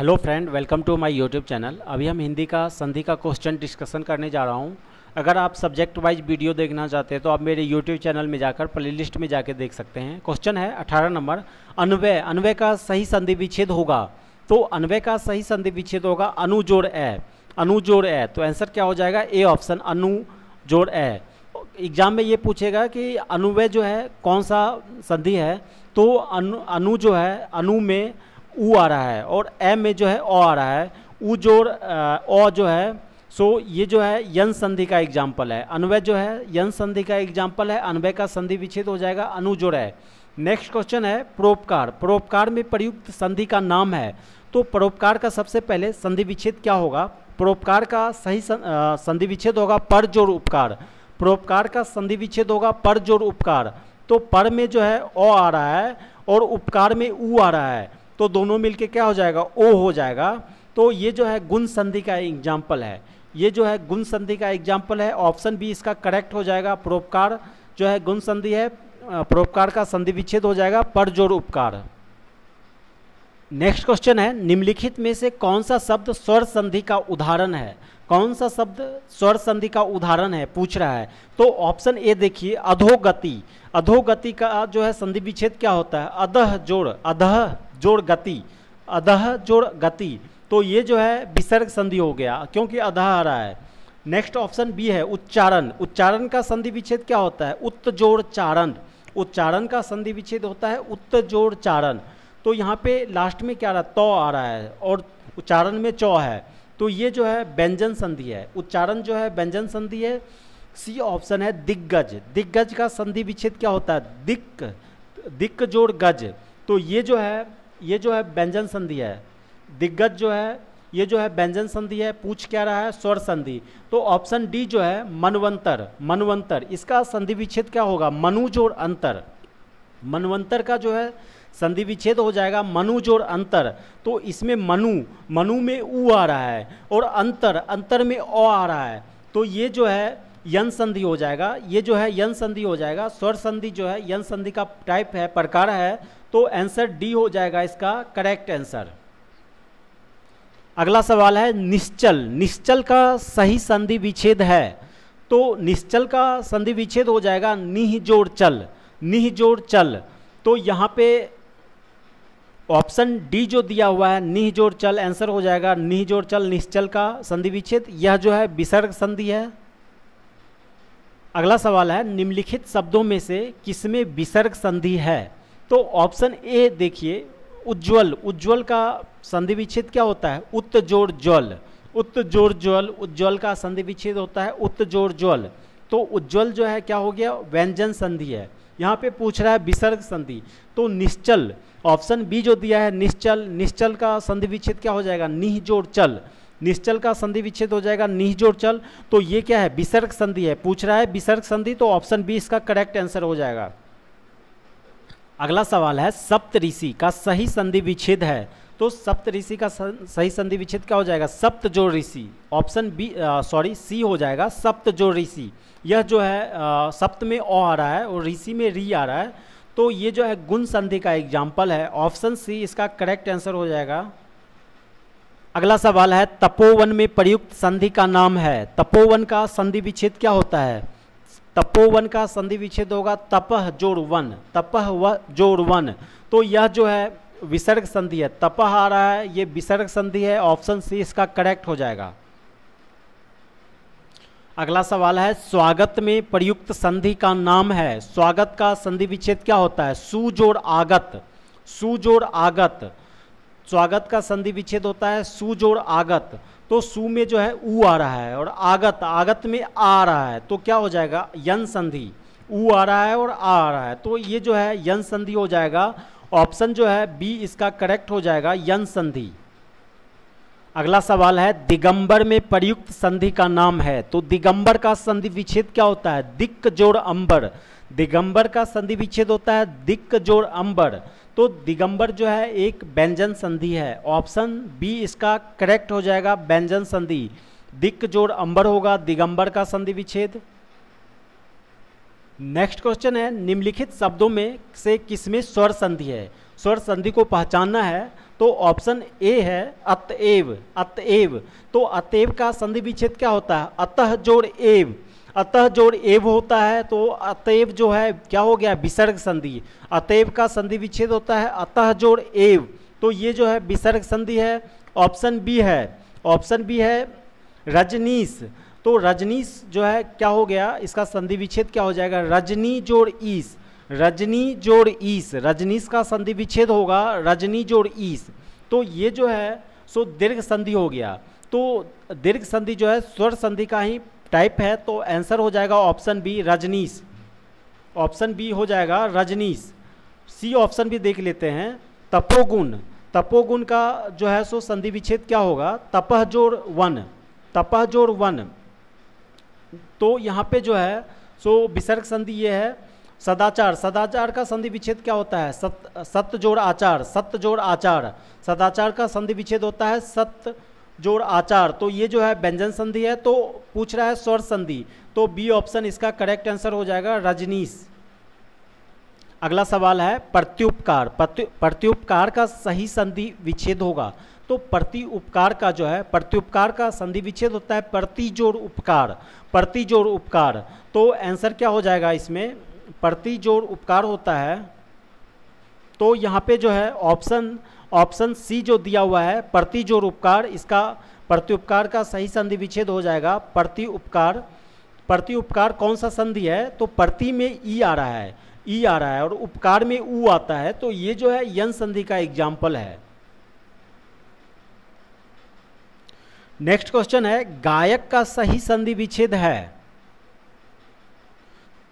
Hello friend, welcome to my YouTube channel. अभी हम हिंदी का संधि का क्वेश्चन डिस्कशन करने जा रहा हूं। अगर आप सब्जेक्ट वाइज वीडियो देखना चाहते हैं तो आप मेरे यूट्यूब चैनल में जाकर प्लेलिस्ट में जाकर देख सकते हैं। क्वेश्चन है 18 नंबर, अन्वय अन्वय का सही संधि विच्छेद होगा। तो अन्वय का सही संधि विच्छेद होगा अनु जोड़ ए, अनु जोड़ ए। तो आंसर क्या हो जाएगा? ए ऑप्शन, अनु जोड़ ए। एग्जाम में ये पूछेगा कि अनुव्यय जो है कौन सा संधि है, तो अनु जो है, अनु में उ आ रहा है और ए में जो है ओ आ रहा है। उ जोड़ ओ जो है, सो ये जो है यन संधि का एग्जाम्पल है। अन्वय जो है यन संधि का एग्जाम्पल है। अन्वय का संधि विच्छेद हो जाएगा अनु जोड़ है। नेक्स्ट क्वेश्चन है परोपकार। परोपकार में प्रयुक्त संधि का नाम है। तो परोपकार का सबसे पहले संधि विच्छेद क्या होगा? परोपकार का सही संधि विच्छेद होगा पर जोड़ उपकार। परोपकार का संधि विच्छेद होगा पर जोड़ उपकार। तो पर में जो है ओ आ रहा है और उपकार में उ आ रहा है, तो दोनों मिलके क्या हो जाएगा? ओ हो जाएगा। तो ये जो है गुण संधि का एग्जाम्पल है। ये जो है गुण संधि का एग्जाम्पल है। ऑप्शन बी इसका करेक्ट हो जाएगा। परोपकार जो है गुण संधि है। परोपकार का संधि विच्छेद हो जाएगा पर जोड़ उपकार। नेक्स्ट क्वेश्चन है निम्नलिखित में से कौन सा शब्द स्वर संधि का उदाहरण है? कौन सा शब्द स्वर संधि का उदाहरण है पूछ रहा है। तो ऑप्शन ए देखिए, अधोगति। अधोगति का जो है संधि विच्छेद क्या होता है? अधः जोड़, अधः जोड़ गति, अधः जोड़ गति। तो ये जो है विसर्ग संधि हो गया क्योंकि अधः आ रहा है। नेक्स्ट ऑप्शन बी है उच्चारण। उच्चारण का संधि विच्छेद क्या होता है? उत् जोड़ चारण। उच्चारण का संधि विच्छेद होता है उत् जोड़ चारण। तो यहाँ पे लास्ट में क्या आ रहा है? तो आ रहा है और उच्चारण में चौ है, तो ये जो है व्यंजन संधि है। उच्चारण जो है व्यंजन संधि है। सी ऑप्शन है दिग्गज। दिग्गज का संधि विच्छेद क्या होता है? दिक्, दिक् जोड़ गज। तो ये जो है व्यंजन संधि है। दिग्गज जो है ये जो है व्यंजन संधि है। पूछ क्या रहा है? स्वर संधि। तो ऑप्शन डी जो है मनवंतर। मनवंतर इसका संधि विच्छेद क्या होगा? मनु जोड़ अंतर। मनवंतर का जो है संधि विच्छेद हो जाएगा मनु जोड़ अंतर। तो इसमें मनु, मनु में उ आ रहा है और अंतर, अंतर में ओ आ रहा है, तो ये जो है यन संधि हो जाएगा। ये जो है यन संधि हो जाएगा। स्वर संधि जो है यन संधि का टाइप है, प्रकार है। तो आंसर डी हो जाएगा इसका करेक्ट आंसर। अगला सवाल है निश्चल। निश्चल का सही संधि विच्छेद है। तो निश्चल का संधि विच्छेद हो जाएगा निह जोड़ चल। निह जोड़ चल। तो यहाँ पे ऑप्शन डी जो दिया हुआ है निह जोड़ चल, आंसर हो जाएगा निह जोड़ चल निश्चल का संधि विच्छेद। यह जो है विसर्ग संधि है। अगला सवाल है निम्नलिखित शब्दों में से किसमें विसर्ग संधि है? तो ऑप्शन ए देखिए, उज्ज्वल। उज्ज्वल का संधि विच्छेद क्या होता है? उत् जोड़ ज्वल। उत् जोड़ ज्वल। उज्ज्वल का संधि विच्छेद होता है उत् जोड़ ज्वल। तो उज्ज्वल जो है क्या हो गया? व्यंजन संधि है। यहाँ पे पूछ रहा है विसर्ग संधि। तो निश्चल, ऑप्शन बी जो दिया है निश्चल, निश्चल का संधि विच्छेद क्या हो जाएगा? निह जोड़ चल। निश्चल का संधि विच्छेद हो जाएगा निह जोड़ चल। तो ये क्या है? विसर्ग संधि है। पूछ रहा है विसर्ग संधि, तो ऑप्शन बी इसका करेक्ट आंसर हो जाएगा। अगला सवाल है सप्तऋषि का सही संधि विच्छेद है। तो सप्तऋषि का सही संधि विच्छेद क्या हो जाएगा? सप्त जोड़ ऋषि। ऑप्शन बी सी हो जाएगा सप्त जोड़ ऋषि। यह जो है सप्त में ओ आ रहा है और ऋषि में री आ रहा है, तो ये जो है गुण संधि का एग्जाम्पल है। ऑप्शन सी इसका करेक्ट आंसर हो जाएगा। अगला सवाल है तपोवन में प्रयुक्त संधि का नाम है। तपोवन का संधि विच्छेद क्या होता है? तपोवन का संधि विच्छेद होगा तपह जोड़ वन। तपह व जोड़ वन। तो यह जो है विसर्ग संधि है। तपह आ रहा है, ये विसर्ग संधि है। ऑप्शन सी इसका करेक्ट हो जाएगा। अगला सवाल है स्वागत में प्रयुक्त संधि का नाम है। स्वागत का संधि विच्छेद क्या होता है? सु जोड़ आगत। सु जोड़ आगत। स्वागत का संधि विच्छेद होता है सु जोड़ आगत। तो सु में जो है उ आ रहा है और आगत, आगत में आ रहा है, तो क्या हो जाएगा? यन संधि। उ आ रहा है और आ रहा है, तो ये जो है यन संधि हो जाएगा। ऑप्शन जो है बी इसका करेक्ट हो जाएगा, यन संधि। अगला सवाल है दिगंबर में प्रयुक्त संधि का नाम है। तो दिगंबर का संधि विच्छेद क्या होता है? दिक् जोड़ अंबर। दिगंबर का संधि विच्छेद होता है दिक् जोड़ अंबर। तो दिगंबर जो है एक व्यंजन संधि है। ऑप्शन बी इसका करेक्ट हो जाएगा, व्यंजन संधि। दिक् जोड़ अंबर होगा दिगंबर का संधि विच्छेद। नेक्स्ट क्वेश्चन है निम्नलिखित शब्दों में से किसमें स्वर संधि है? स्वर संधि को पहचानना है। तो ऑप्शन ए है अतएव। अतएव, तो अतएव का संधि विच्छेद क्या होता है? अतः जोड़ एव। अतः जोड़ एव होता है, तो अतएव जो है क्या हो गया? विसर्ग संधि। अतएव का संधि विच्छेद होता है अतः जोड़ एव, तो ये जो है विसर्ग संधि है। ऑप्शन बी है, ऑप्शन बी है रजनीश। तो रजनीश जो है क्या हो गया? इसका संधि विच्छेद क्या हो जाएगा? रजनी जोड़ ईस। रजनी जोड़ ईस, रजनीश का संधि विच्छेद होगा रजनी जोड़ ईस। तो ये जो है सो दीर्घ संधि हो गया। तो दीर्घ संधि जो है स्वर संधि का ही टाइप है, तो आंसर हो जाएगा option B Rajnish. Option B हो जाएगा रजनीश। सी ऑप्शन भी देख लेते हैं, तपोगुण। तपोगुण का जो है सो संधि विच्छेद क्या होगा? तपह जोड़ वन। तपह जोड़ वन, तो यहाँ पे जो है सो विसर्ग संधि ये है सदाचार। सदाचार का संधि विच्छेद क्या होता है? सत्य जोड़ आचार। सत्य जोड़ आचार, सदाचार का संधि विच्छेद होता है सत्य जोड़ आचार। तो ये जो है व्यंजन संधि है, तो पूछ रहा है स्वर संधि, तो बी ऑप्शन इसका करेक्ट आंसर हो जाएगा रजनीश। अगला सवाल है प्रत्युपकार। प्रत्युपकार का सही संधि विच्छेद होगा, तो प्रति उपकार का जो है प्रत्युपकार का संधि विच्छेद होता है प्रति जोड़ उपकार। प्रति जोड़ उपकार, तो आंसर क्या हो जाएगा इसमें? प्रति जोड़ उपकार होता है। तो यहाँ पे जो है ऑप्शन सी जो दिया हुआ है प्रति जोड़ उपकार, इसका प्रत्युपकार का सही संधि विच्छेद हो जाएगा प्रति उपकार। प्रति उपकार कौन सा संधि है? तो प्रति में ई आ रहा है, ई आ रहा है, और उपकार में ऊ आता है, तो ये जो है यन संधि का एग्जाम्पल है। नेक्स्ट क्वेश्चन है गायक का सही संधि विच्छेद है।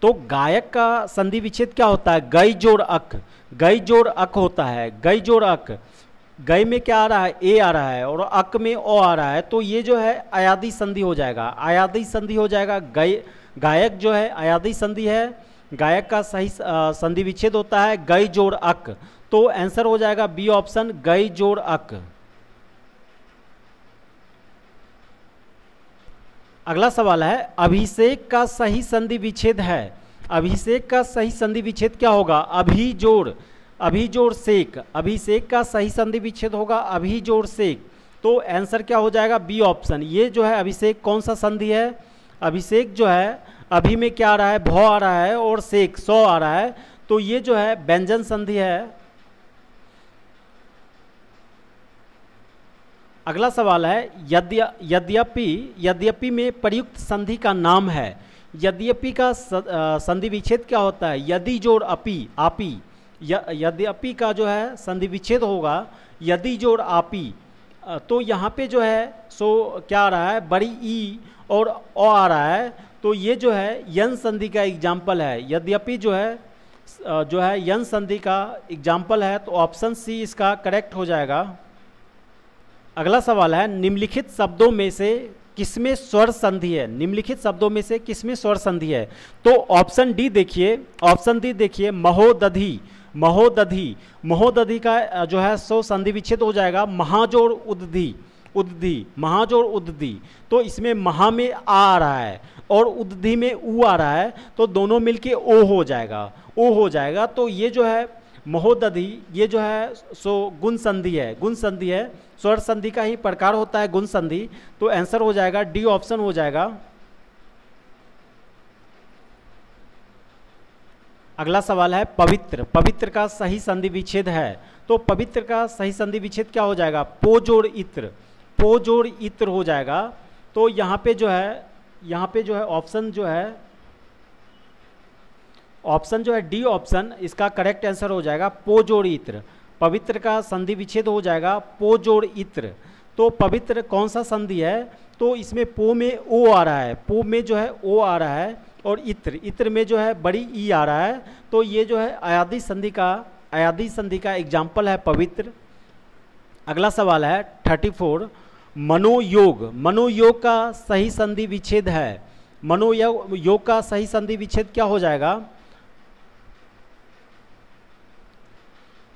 तो गायक का संधि विच्छेद क्या होता है? गई जोड़ अक। गई जोड़ अक होता है, गई जोड़ अक। गई में क्या आ रहा है? ए आ रहा है, और अक में ओ आ रहा है, तो ये जो है अयादी संधि हो जाएगा। अयादी संधि हो जाएगा। गायक जो है अयादी संधि है। गायक का सही संधि विच्छेद होता है गई जोड़ अक, तो आंसर हो जाएगा बी ऑप्शन गई जोड़ अक। अगला सवाल है अभिषेक का सही संधि विच्छेद है। अभिषेक का सही संधि विच्छेद क्या होगा? अभी जोड़ सेक। अभिषेक का सही संधि विच्छेद होगा अभी जोड़ सेक, तो आंसर क्या हो जाएगा? B option. ये जो है अभिषेक कौन सा संधि है? अभिषेक जो है अभी में क्या आ रहा है? भौ आ रहा है, और सेक सौ आ रहा है, तो ये जो है व्यंजन संधि है। अगला सवाल है यद्यपि में प्रयुक्त संधि का नाम है। यद्यपि का संधि विच्छेद क्या होता है? यदि जोड़ अपि, आपी। यद्यपि का जो है संधि विच्छेद होगा यदि जोड़ आपी। तो यहाँ पे जो है सो क्या आ रहा है? बड़ी ई और ओ आ रहा है, तो ये जो है यन संधि का एग्जाम्पल है। यद्यपि जो है यन संधि का एग्जाम्पल है, तो ऑप्शन सी इसका करेक्ट हो जाएगा। अगला सवाल है निम्नलिखित शब्दों में से किसमें स्वर संधि है? निम्नलिखित शब्दों में से किसमें स्वर संधि है? तो ऑप्शन डी देखिए, ऑप्शन डी देखिए महोदधि। महोदधि, महोदधि का जो है सो संधि विच्छेद हो जाएगा महाजोड़ उदधि। उदधि, महाजोड़ उदधि, तो इसमें महा में आ रहा है और उदधि में ऊ आ रहा है, तो दोनों मिलके ओ हो जाएगा, ओ हो जाएगा। तो ये जो है महोदधि, ये जो है सो गुण संधि है, गुण संधि है। स्वर संधि का ही प्रकार होता है गुण संधि, तो आंसर हो जाएगा डी ऑप्शन हो जाएगा। अगला सवाल है पवित्र। पवित्र का सही संधि विच्छेद है, तो पवित्र का सही संधि विच्छेद क्या हो जाएगा? पो जोड़ इत्र। पो जोड़ इत्र हो जाएगा। तो यहाँ पे जो है ऑप्शन जो है डी ऑप्शन इसका करेक्ट आंसर हो जाएगा पो जोड़ इत्र। पवित्र का संधि विच्छेद हो जाएगा पो जोड़ इत्र। तो पवित्र कौन सा संधि है? तो इसमें पो में ओ आ रहा है, पो में जो है ओ आ रहा है, और इत्र में जो है बड़ी ई आ रहा है, तो ये जो है अयादी संधि का एग्जाम्पल है पवित्र। अगला सवाल है 34 मनोयोग। मनोयोग का सही संधि विच्छेद है। मनोयोग का सही संधि विच्छेद क्या हो जाएगा?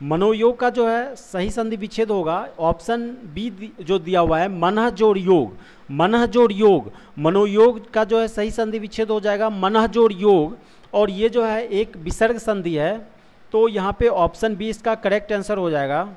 मनोयोग का जो है सही संधि विच्छेद होगा ऑप्शन बी जो दिया हुआ है मनः जोड़ योग। मनः जोड़ योग, मनोयोग का जो है सही संधि विच्छेद हो जाएगा मनः जोड़ योग, और ये जो है एक विसर्ग संधि है, तो यहाँ पे ऑप्शन बी इसका करेक्ट आंसर हो जाएगा।